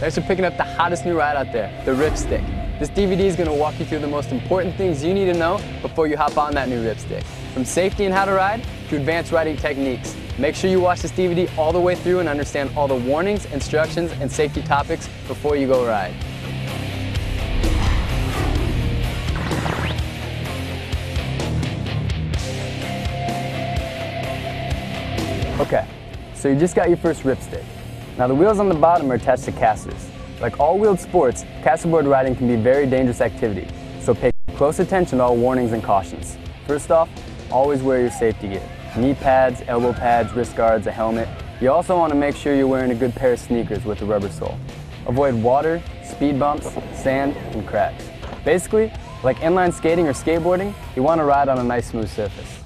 Thanks for picking up the hottest new ride out there, the RipStik. This DVD is going to walk you through the most important things you need to know before you hop on that new RipStik. From safety and how to ride, to advanced riding techniques. Make sure you watch this DVD all the way through and understand all the warnings, instructions, and safety topics before you go ride. Okay, so you just got your first RipStik. Now the wheels on the bottom are attached to casters. Like all wheeled sports, caster board riding can be a very dangerous activity, so pay close attention to all warnings and cautions. First off, always wear your safety gear. Knee pads, elbow pads, wrist guards, a helmet. You also want to make sure you're wearing a good pair of sneakers with a rubber sole. Avoid water, speed bumps, sand, and cracks. Basically, like inline skating or skateboarding, you want to ride on a nice smooth surface.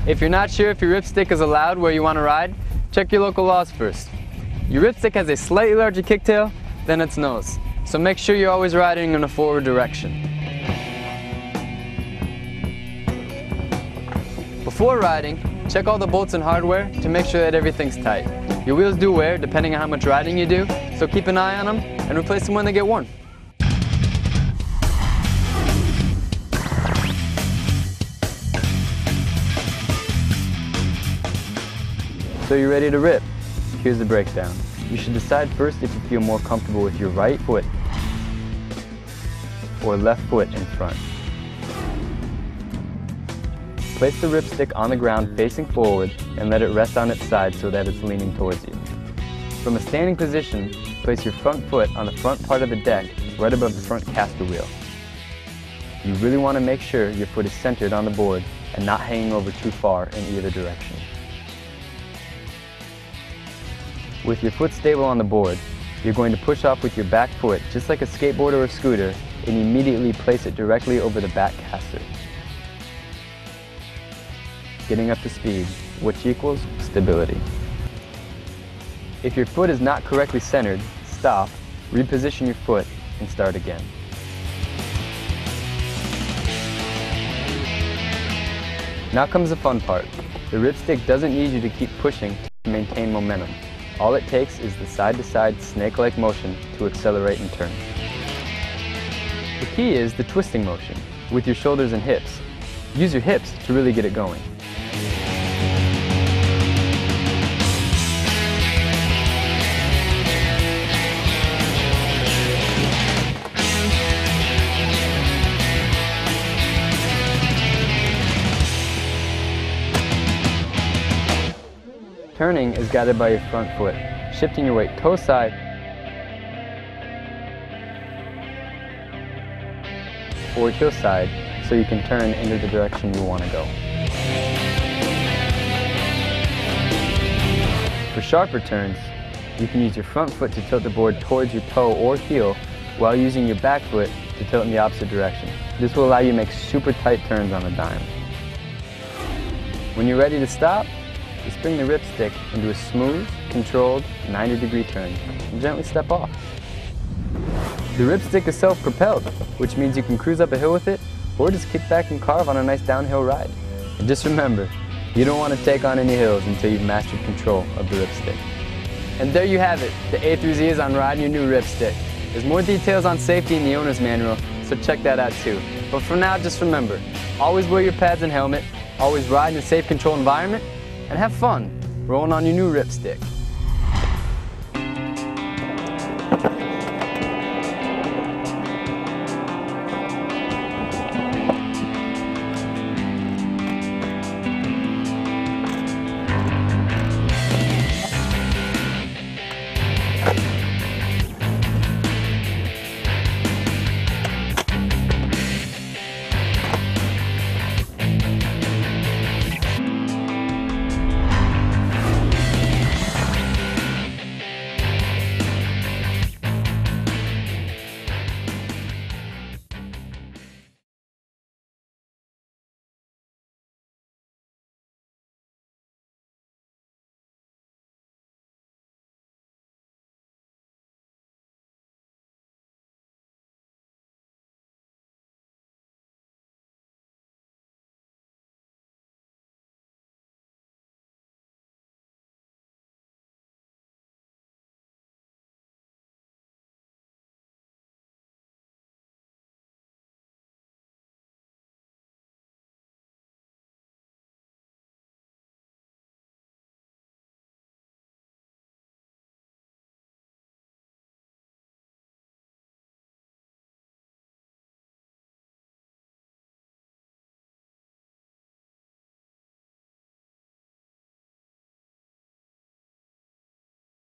If you're not sure if your RipStik is allowed where you want to ride, check your local laws first. Your RipStik has a slightly larger kicktail than its nose, so make sure you're always riding in a forward direction. Before riding, check all the bolts and hardware to make sure that everything's tight. Your wheels do wear depending on how much riding you do, so keep an eye on them and replace them when they get worn. So you're ready to rip? Here's the breakdown. You should decide first if you feel more comfortable with your right foot or left foot in front. Place the RipStik on the ground facing forward and let it rest on its side so that it's leaning towards you. From a standing position, place your front foot on the front part of the deck right above the front caster wheel. You really want to make sure your foot is centered on the board and not hanging over too far in either direction. With your foot stable on the board, you're going to push off with your back foot just like a skateboard or a scooter and immediately place it directly over the back caster. Getting up to speed, which equals stability. If your foot is not correctly centered, stop, reposition your foot, and start again. Now comes the fun part. The RipStik doesn't need you to keep pushing to maintain momentum. All it takes is the side-to-side snake-like motion to accelerate and turn. The key is the twisting motion with your shoulders and hips. Use your hips to really get it going. Turning is guided by your front foot, shifting your weight toe side or heel side so you can turn into the direction you want to go. For sharper turns, you can use your front foot to tilt the board towards your toe or heel while using your back foot to tilt in the opposite direction. This will allow you to make super tight turns on a dime. When you're ready to stop, you spring the RipStik into a smooth, controlled 90-degree turn and gently step off. The RipStik is self-propelled, which means you can cruise up a hill with it or just kick back and carve on a nice downhill ride. And just remember, you don't want to take on any hills until you've mastered control of the RipStik. And there you have it, the A through Z is on riding your new RipStik. There's more details on safety in the owner's manual, so check that out too. But for now, just remember, always wear your pads and helmet, always ride in a safe, controlled environment, and have fun rolling on your new RipStik.